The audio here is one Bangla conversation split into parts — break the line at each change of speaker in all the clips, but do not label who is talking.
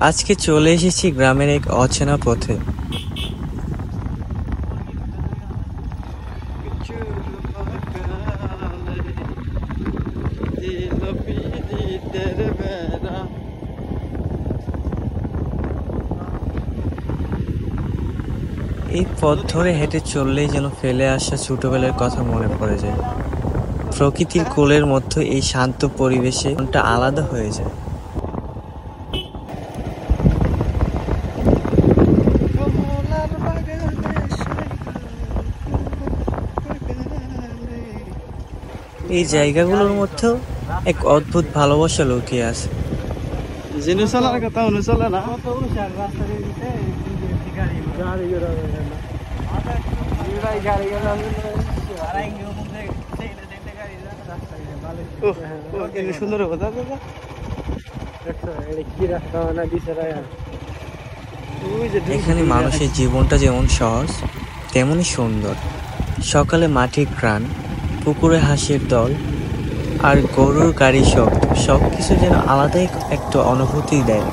আজকে চলে এসেছি গ্রামের এক অচেনা পথে। এই পথ ধরে হেঁটে চললেই যেন ফেলে আসা ছোটবেলার কথা মনে পড়ে যায়। প্রকৃতির কোলের মধ্যে এই শান্ত পরিবেশে মনটা আলাদা হয়ে যায়। এই জায়গাগুলোর মধ্যেও এক অদ্ভুত ভালোবাসা লুকিয়ে আছে।
সুন্দর
এখানে মানুষের জীবনটা যেমন সহজ তেমনই সুন্দর। সকালে মাটির ঘ্রাণ, পুকুরে হাঁসের দল আর গরুর গাড়ির শব্দ সবকিছু যেন আলাদাই একটা অনুভূতি দেয়।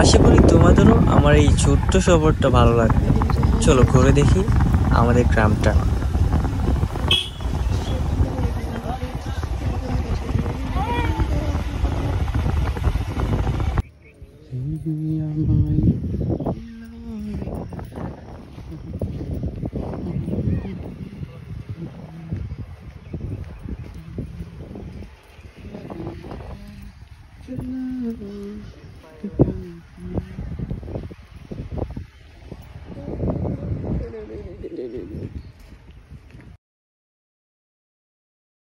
আশা করি তোমাদেরও আমার এই ছোট্ট শহরটা ভালো লাগবে। চলো ঘুরে দেখি আমাদের গ্রামটা।